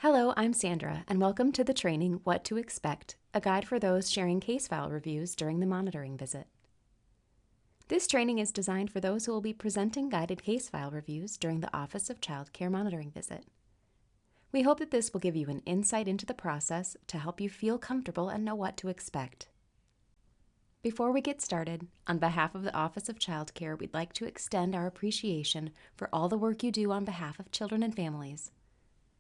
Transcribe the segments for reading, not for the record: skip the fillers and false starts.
Hello, I'm Sandra, and welcome to the training What to Expect, a guide for those sharing case file reviews during the monitoring visit. This training is designed for those who will be presenting guided case file reviews during the Office of Child Care monitoring visit. We hope that this will give you an insight into the process to help you feel comfortable and know what to expect. Before we get started, on behalf of the Office of Child Care, we'd like to extend our appreciation for all the work you do on behalf of children and families.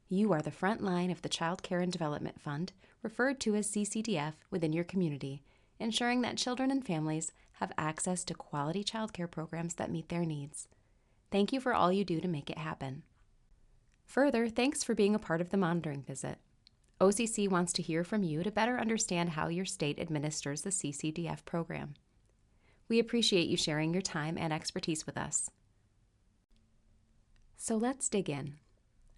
You are the front line of the Child Care and Development Fund, referred to as CCDF, within your community, ensuring that children and families have access to quality child care programs that meet their needs. Thank you for all you do to make it happen. Further, thanks for being a part of the monitoring visit. OCC wants to hear from you to better understand how your state administers the CCDF program. We appreciate you sharing your time and expertise with us. So let's dig in.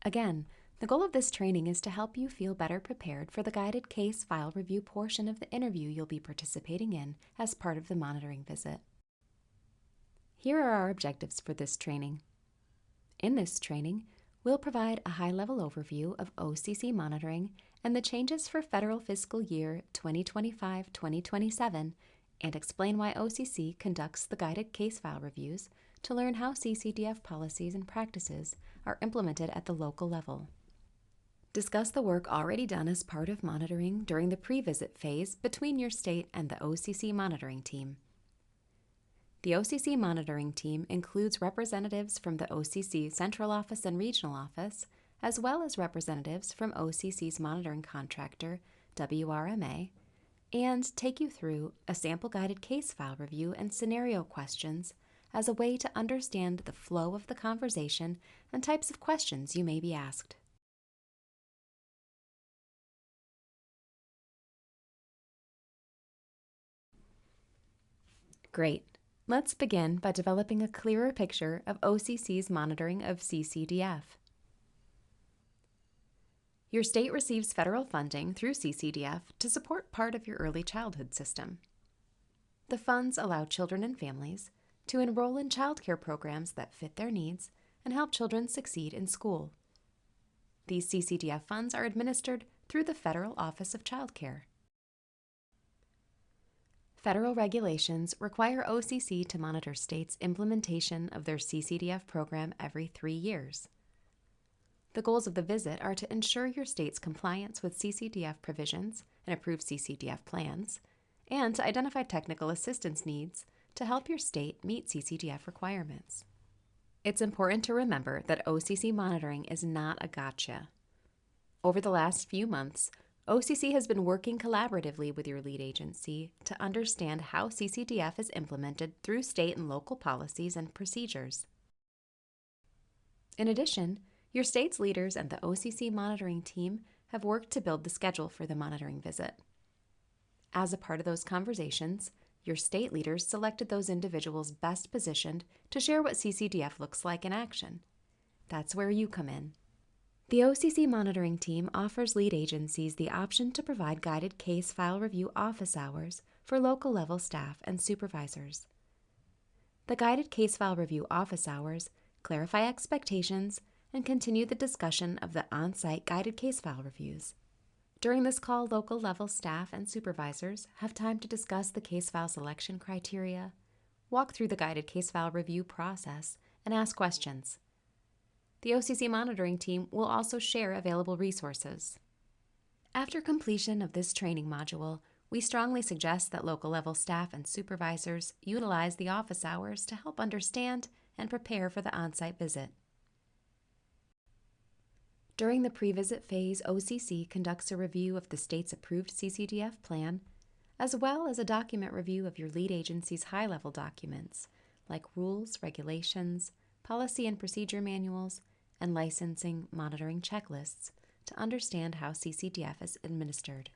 Again, the goal of this training is to help you feel better prepared for the guided case file review portion of the interview you'll be participating in as part of the monitoring visit. Here are our objectives for this training. In this training, we'll provide a high-level overview of OCC monitoring and the changes for federal fiscal year 2025-2027 and explain why OCC conducts the guided case file reviews to learn how CCDF policies and practices are implemented at the local level. Discuss the work already done as part of monitoring during the pre-visit phase between your state and the OCC monitoring team. The OCC monitoring team includes representatives from the OCC Central Office and Regional Office, as well as representatives from OCC's monitoring contractor, WRMA, and take you through a sample guided case file review and scenario questions as a way to understand the flow of the conversation and types of questions you may be asked. Great. Let's begin by developing a clearer picture of OCC's monitoring of CCDF. Your state receives federal funding through CCDF to support part of your early childhood system. The funds allow children and families to enroll in child care programs that fit their needs and help children succeed in school. These CCDF funds are administered through the Federal Office of Child Care. Federal regulations require OCC to monitor states' implementation of their CCDF program every 3 years. The goals of the visit are to ensure your state's compliance with CCDF provisions and approved CCDF plans, and to identify technical assistance needs to help your state meet CCDF requirements. It's important to remember that OCC monitoring is not a gotcha. Over the last few months, OCC has been working collaboratively with your lead agency to understand how CCDF is implemented through state and local policies and procedures. In addition, your state's leaders and the OCC monitoring team have worked to build the schedule for the monitoring visit. As a part of those conversations, your state leaders selected those individuals best positioned to share what CCDF looks like in action. That's where you come in. The OCC monitoring team offers lead agencies the option to provide guided case file review office hours for local level staff and supervisors. The guided case file review office hours clarify expectations and continue the discussion of the on-site guided case file reviews. During this call, local level staff and supervisors have time to discuss the case file selection criteria, walk through the guided case file review process, and ask questions. The OCC monitoring team will also share available resources. After completion of this training module, we strongly suggest that local level staff and supervisors utilize the office hours to help understand and prepare for the on-site visit. During the pre-visit phase, OCC conducts a review of the state's approved CCDF plan, as well as a document review of your lead agency's high-level documents, like rules, regulations, policy and procedure manuals, and licensing monitoring checklists to understand how CCDF is administered.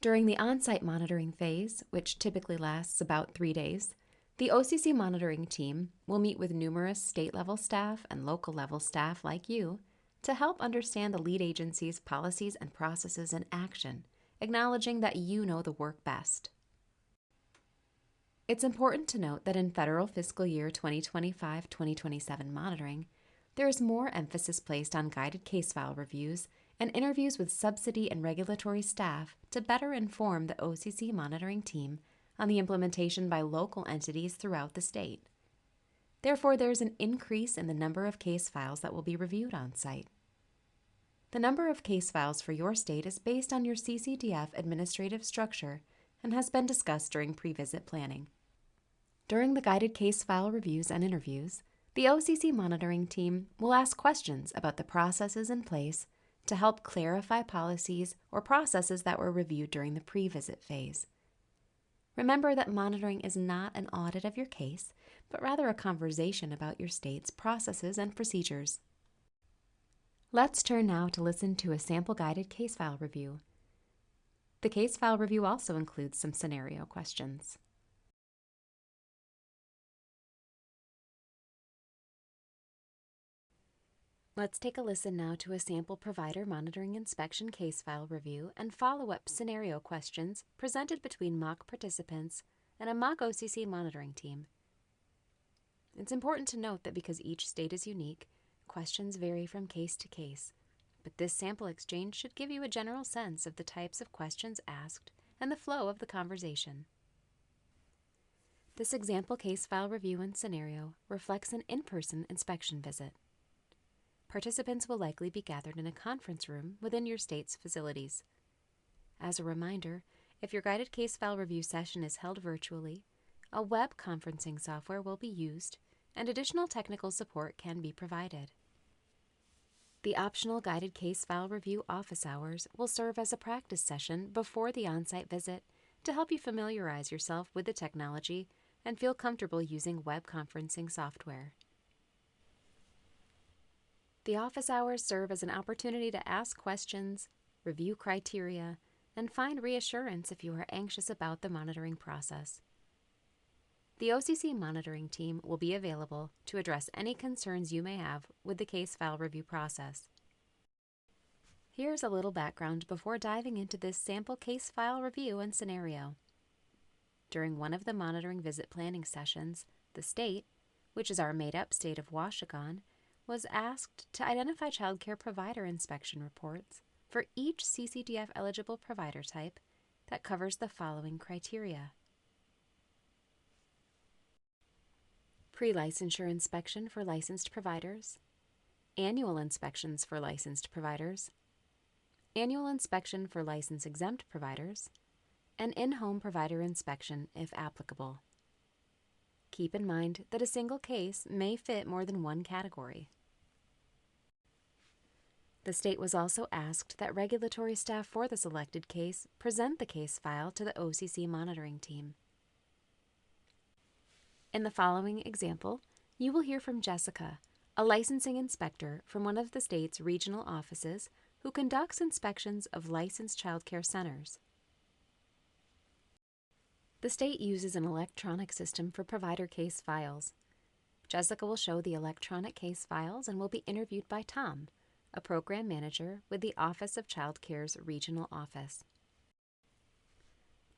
During the on-site monitoring phase, which typically lasts about 3 days, the OCC monitoring team will meet with numerous state-level staff and local-level staff like you to help understand the lead agency's policies and processes in action, acknowledging that you know the work best. It's important to note that in federal fiscal year 2025-2027 monitoring, there is more emphasis placed on guided case file reviews and interviews with subsidy and regulatory staff to better inform the OCC monitoring team on the implementation by local entities throughout the state. Therefore, there is an increase in the number of case files that will be reviewed on site. The number of case files for your state is based on your CCDF administrative structure and has been discussed during pre-visit planning. During the guided case file reviews and interviews, the OCC monitoring team will ask questions about the processes in place to help clarify policies or processes that were reviewed during the pre-visit phase. Remember that monitoring is not an audit of your case, but rather a conversation about your state's processes and procedures. Let's turn now to listen to a sample guided case file review. The case file review also includes some scenario questions. Let's take a listen now to a sample provider monitoring inspection case file review and follow-up scenario questions presented between mock participants and a mock OCC monitoring team. It's important to note that because each state is unique, questions vary from case to case, but this sample exchange should give you a general sense of the types of questions asked and the flow of the conversation. This example case file review and scenario reflects an in-person inspection visit. Participants will likely be gathered in a conference room within your state's facilities. As a reminder, if your guided case file review session is held virtually, a web conferencing software will be used and additional technical support can be provided. The optional guided case file review office hours will serve as a practice session before the on-site visit to help you familiarize yourself with the technology and feel comfortable using web conferencing software. The office hours serve as an opportunity to ask questions, review criteria, and find reassurance if you are anxious about the monitoring process. The OCC monitoring team will be available to address any concerns you may have with the case file review process. Here's a little background before diving into this sample case file review and scenario. During one of the monitoring visit planning sessions, the state, which is our made-up state of Washington, was asked to identify child care provider inspection reports for each CCDF eligible provider type that covers the following criteria: pre-licensure inspection for licensed providers, annual inspections for licensed providers, annual inspection for license-exempt providers, and in-home provider inspection if applicable. Keep in mind that a single case may fit more than one category. The state was also asked that regulatory staff for the selected case present the case file to the OCC monitoring team. In the following example, you will hear from Jessica, a licensing inspector from one of the state's regional offices who conducts inspections of licensed child care centers. The state uses an electronic system for provider case files. Jessica will show the electronic case files and will be interviewed by Tom, a program manager with the Office of Child Care's regional office.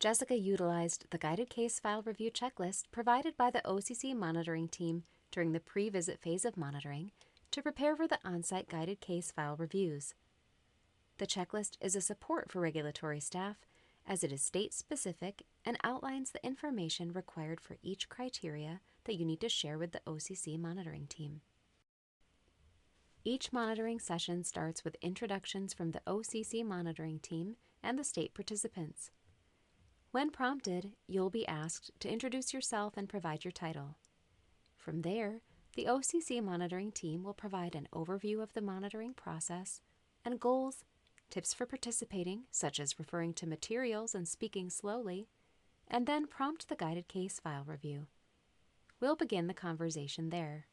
Jessica utilized the guided case file review checklist provided by the OCC monitoring team during the pre-visit phase of monitoring to prepare for the on-site guided case file reviews. The checklist is a support for regulatory staff as it is state-specific and outlines the information required for each criteria that you need to share with the OCC monitoring team. Each monitoring session starts with introductions from the OCC monitoring team and the state participants. When prompted, you'll be asked to introduce yourself and provide your title. From there, the OCC monitoring team will provide an overview of the monitoring process and goals, tips for participating, such as referring to materials and speaking slowly, and then prompt the guided case file review. We'll begin the conversation there.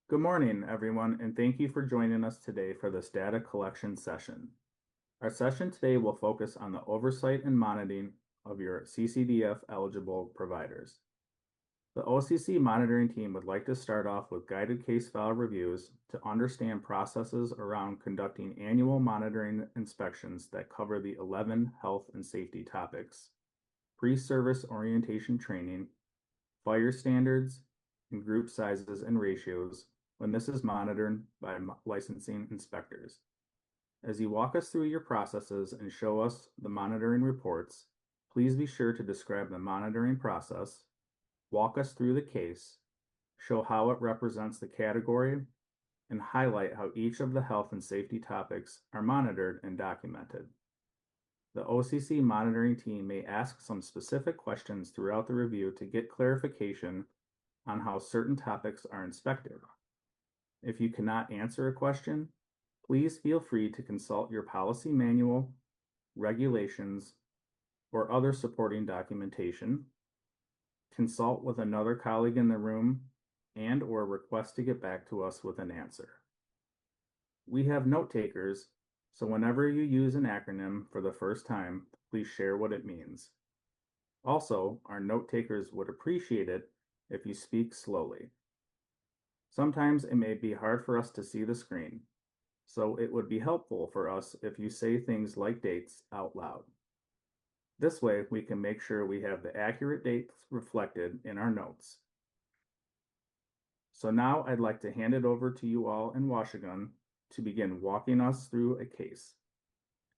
Good morning, everyone, and thank you for joining us today for this data collection session. Our session today will focus on the oversight and monitoring of your CCDF eligible providers. The OCC monitoring team would like to start off with guided case file reviews to understand processes around conducting annual monitoring inspections that cover the 11 health and safety topics: pre-service orientation training, fire standards, and group sizes and ratios, when this is monitored by licensing inspectors. As you walk us through your processes and show us the monitoring reports, please be sure to describe the monitoring process, walk us through the case, show how it represents the category, and highlight how each of the health and safety topics are monitored and documented. The OCC monitoring team may ask some specific questions throughout the review to get clarification on how certain topics are inspected. If you cannot answer a question, please feel free to consult your policy manual, regulations, or other supporting documentation, consult with another colleague in the room, and/or request to get back to us with an answer. We have note takers, so whenever you use an acronym for the first time, please share what it means. Also, our note takers would appreciate it if you speak slowly. Sometimes it may be hard for us to see the screen, so it would be helpful for us if you say things like dates out loud. This way, we can make sure we have the accurate dates reflected in our notes. So now I'd like to hand it over to you all in Washington to begin walking us through a case.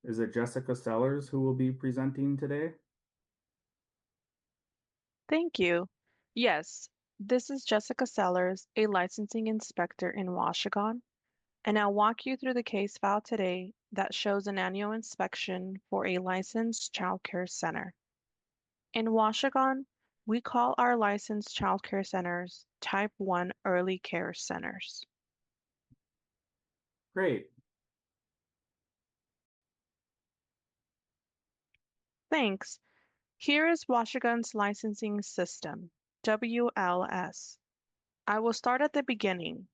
Is it Jessica Sellers who will be presenting today? Thank you. Yes, this is Jessica Sellers, a licensing inspector in Washington, and I'll walk you through the case file today that shows an annual inspection for a licensed child care center. In Washington, we call our licensed child care centers Type 1 early care centers. Great. Thanks. Here is Washington's licensing system, WLS. I will start at the beginning.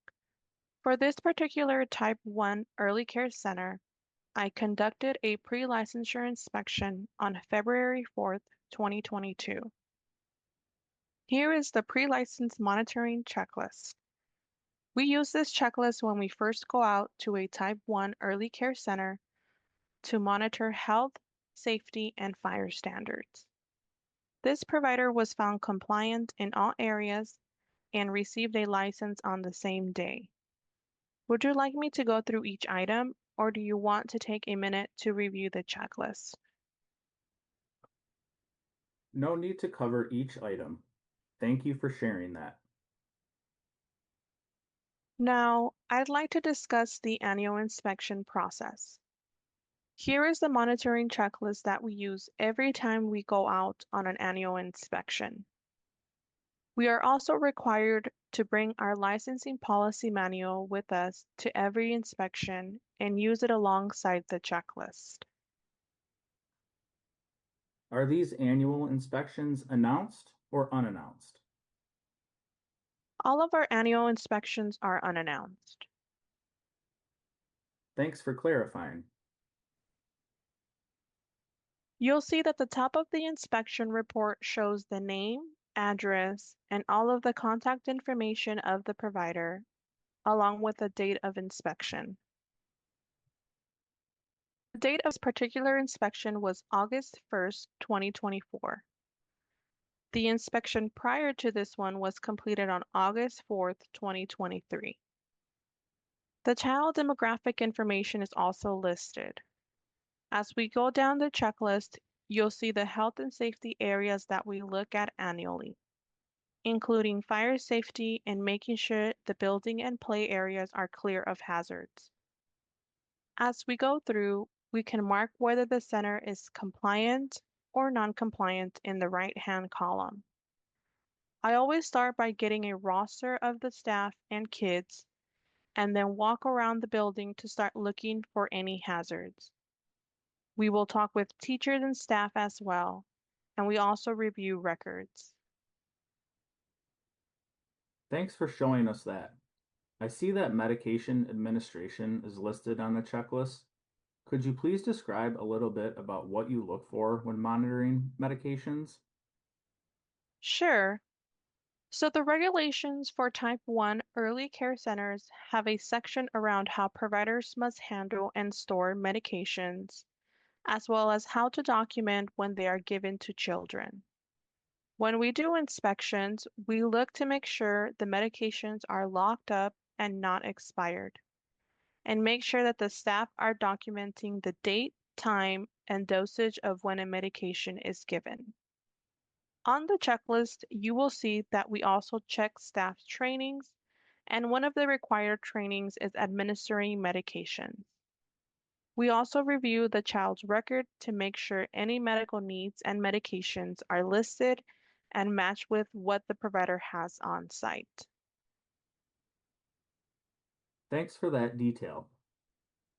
For this particular Type 1 early care center, I conducted a pre-licensure inspection on February 4th, 2022. Here is the pre-license monitoring checklist. We use this checklist when we first go out to a Type 1 early care center to monitor health, safety, and fire standards. This provider was found compliant in all areas and received a license on the same day. Would you like me to go through each item, or do you want to take a minute to review the checklist? No need to cover each item. Thank you for sharing that. Now, I'd like to discuss the annual inspection process. Here is the monitoring checklist that we use every time we go out on an annual inspection. We are also required to bring our licensing policy manual with us to every inspection and use it alongside the checklist. Are these annual inspections announced or unannounced? All of our annual inspections are unannounced. Thanks for clarifying. You'll see that the top of the inspection report shows the name, address, and all of the contact information of the provider, along with the date of inspection. The date of this particular inspection was August 1st, 2024. The inspection prior to this one was completed on August 4th, 2023. The child demographic information is also listed. As we go down the checklist, you'll see the health and safety areas that we look at annually, including fire safety and making sure the building and play areas are clear of hazards. As we go through, we can mark whether the center is compliant or non-compliant in the right-hand column. I always start by getting a roster of the staff and kids, and then walk around the building to start looking for any hazards. We will talk with teachers and staff as well, and we also review records. Thanks for showing us that. I see that medication administration is listed on the checklist. Could you please describe a little bit about what you look for when monitoring medications? Sure. So the regulations for Type 1 early care centers have a section around how providers must handle and store medications, as well as how to document when they are given to children. When we do inspections, we look to make sure the medications are locked up and not expired. And make sure that the staff are documenting the date, time, and dosage of when a medication is given. On the checklist, you will see that we also check staff's trainings, and one of the required trainings is administering medications. We also review the child's record to make sure any medical needs and medications are listed and match with what the provider has on site. Thanks for that detail.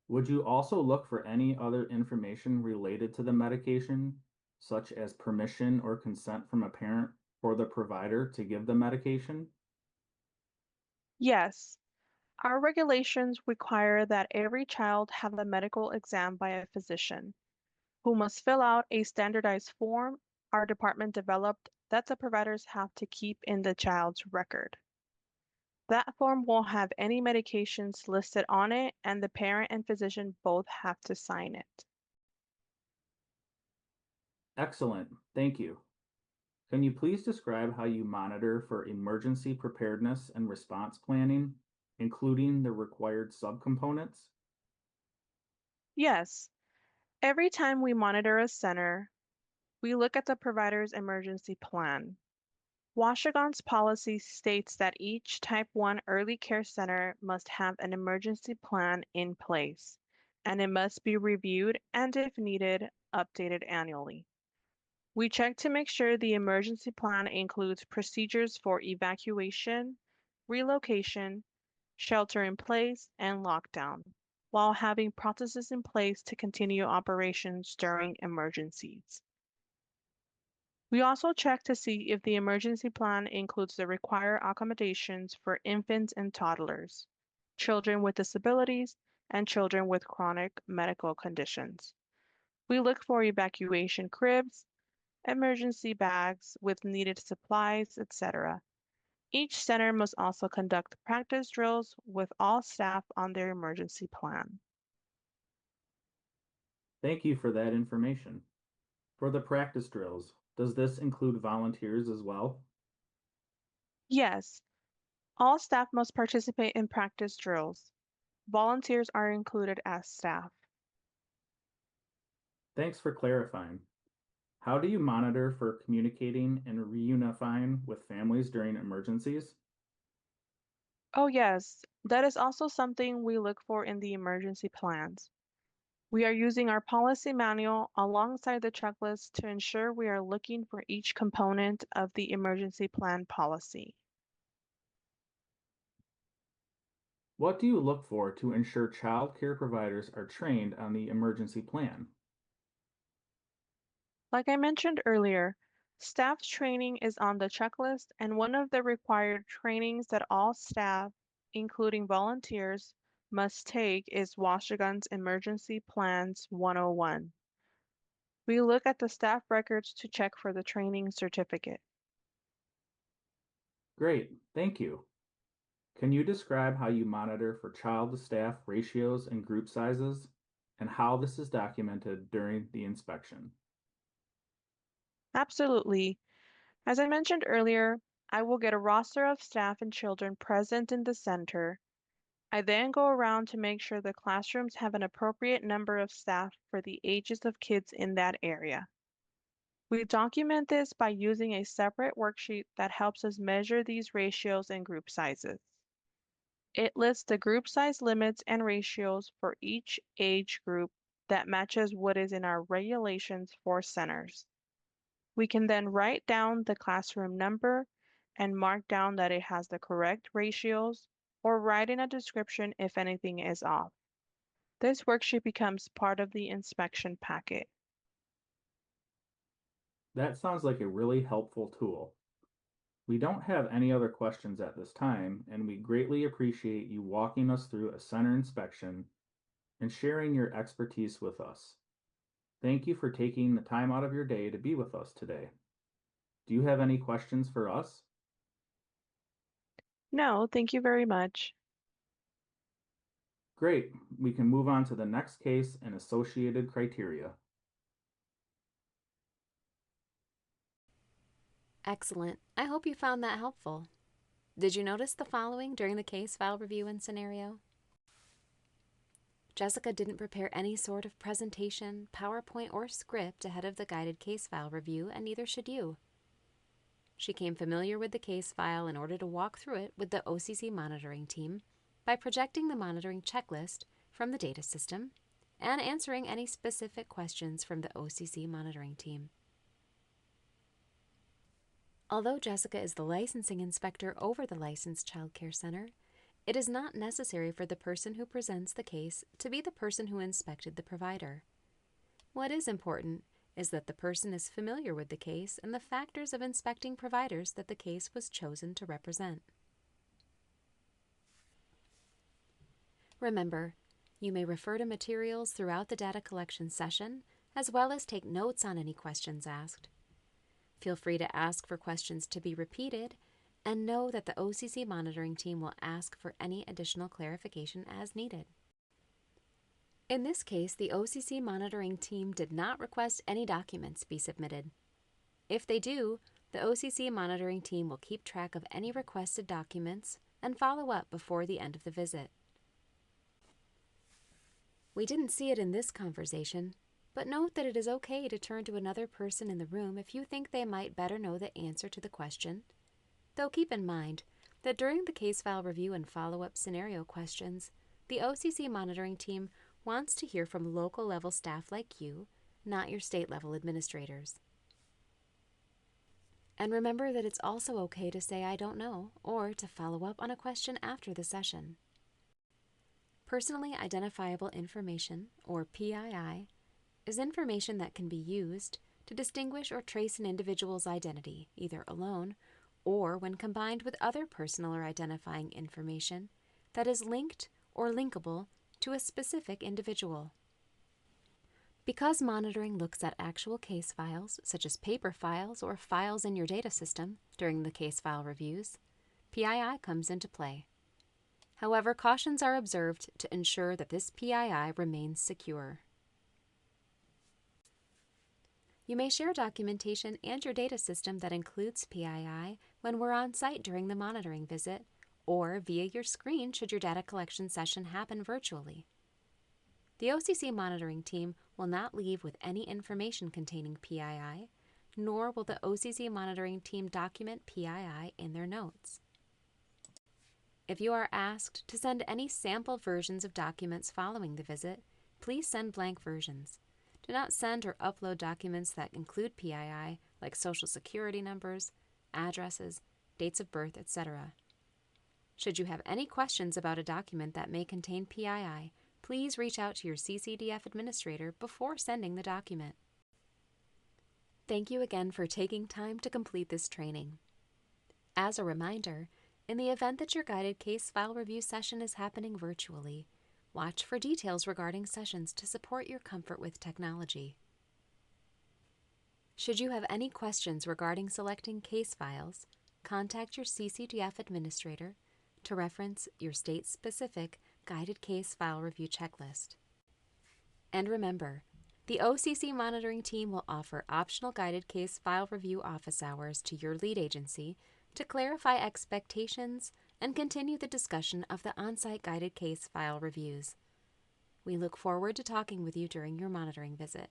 Would you also look for any other information related to the medication, such as permission or consent from a parent or the provider to give the medication? Yes, our regulations require that every child have a medical exam by a physician, who must fill out a standardized form our department developed that the providers have to keep in the child's record. That form will have any medications listed on it, and the parent and physician both have to sign it. Excellent, thank you. Can you please describe how you monitor for emergency preparedness and response planning, including the required subcomponents? Yes, every time we monitor a center, we look at the provider's emergency plan. Washigan's policy states that each Type 1 early care center must have an emergency plan in place, and it must be reviewed and, if needed, updated annually. We check to make sure the emergency plan includes procedures for evacuation, relocation, shelter in place, and lockdown, while having processes in place to continue operations during emergencies. We also check to see if the emergency plan includes the required accommodations for infants and toddlers, children with disabilities, and children with chronic medical conditions. We look for evacuation cribs, emergency bags with needed supplies, etc. Each center must also conduct practice drills with all staff on their emergency plan. Thank you for that information. For the practice drills, does this include volunteers as well? Yes, all staff must participate in practice drills. Volunteers are included as staff. Thanks for clarifying. How do you monitor for communicating and reunifying with families during emergencies? Oh, yes, that is also something we look for in the emergency plans. We are using our policy manual alongside the checklist to ensure we are looking for each component of the emergency plan policy. What do you look for to ensure child care providers are trained on the emergency plan? Like I mentioned earlier, staff training is on the checklist, and one of the required trainings that all staff, including volunteers, must take is Washigan's Emergency Plans 101. We look at the staff records to check for the training certificate. Great, thank you. Can you describe how you monitor for child to staff ratios and group sizes and how this is documented during the inspection? Absolutely. As I mentioned earlier, I will get a roster of staff and children present in the center. I then go around to make sure the classrooms have an appropriate number of staff for the ages of kids in that area. We document this by using a separate worksheet that helps us measure these ratios and group sizes. It lists the group size limits and ratios for each age group that matches what is in our regulations for centers. We can then write down the classroom number and mark down that it has the correct ratios, or write in a description if anything is off. This worksheet becomes part of the inspection packet. That sounds like a really helpful tool. We don't have any other questions at this time, and we greatly appreciate you walking us through a center inspection and sharing your expertise with us. Thank you for taking the time out of your day to be with us today. Do you have any questions for us? No, thank you very much. Great, we can move on to the next case and associated criteria. Excellent. I hope you found that helpful. Did you notice the following during the case file review and scenario? Jessica didn't prepare any sort of presentation, PowerPoint, or script ahead of the guided case file review, and neither should you. She came familiar with the case file in order to walk through it with the OCC monitoring team by projecting the monitoring checklist from the data system and answering any specific questions from the OCC monitoring team. Although Jessica is the licensing inspector over the licensed child care center, it is not necessary for the person who presents the case to be the person who inspected the provider. What is important is that the person is familiar with the case and the factors of inspecting providers that the case was chosen to represent. Remember, you may refer to materials throughout the data collection session, as well as take notes on any questions asked. Feel free to ask for questions to be repeated, and know that the OCC monitoring team will ask for any additional clarification as needed. In this case, the OCC monitoring team did not request any documents be submitted. If they do, the OCC monitoring team will keep track of any requested documents and follow up before the end of the visit. We didn't see it in this conversation, but note that it is okay to turn to another person in the room if you think they might better know the answer to the question. Though keep in mind that during the case file review and follow-up scenario questions, the OCC monitoring team wants to hear from local level staff like you, not your state level administrators. And remember that it's also okay to say I don't know or to follow up on a question after the session. Personally identifiable information, or PII, is information that can be used to distinguish or trace an individual's identity, either alone or when combined with other personal or identifying information that is linked or linkable to a specific individual. Because monitoring looks at actual case files, such as paper files or files in your data system during the case file reviews, PII comes into play. However, cautions are observed to ensure that this PII remains secure. You may share documentation and your data system that includes PII when we're on site during the monitoring visit, or via your screen should your data collection session happen virtually. The OCC monitoring team will not leave with any information containing PII, nor will the OCC monitoring team document PII in their notes. If you are asked to send any sample versions of documents following the visit, please send blank versions. Do not send or upload documents that include PII, like Social Security numbers, addresses, dates of birth, etc. Should you have any questions about a document that may contain PII, please reach out to your CCDF administrator before sending the document. Thank you again for taking time to complete this training. As a reminder, in the event that your guided case file review session is happening virtually, watch for details regarding sessions to support your comfort with technology. Should you have any questions regarding selecting case files, contact your CCDF administrator to reference your state-specific guided case file review checklist. And remember, the OCC monitoring team will offer optional guided case file review office hours to your lead agency to clarify expectations and continue the discussion of the on-site guided case file reviews. We look forward to talking with you during your monitoring visit.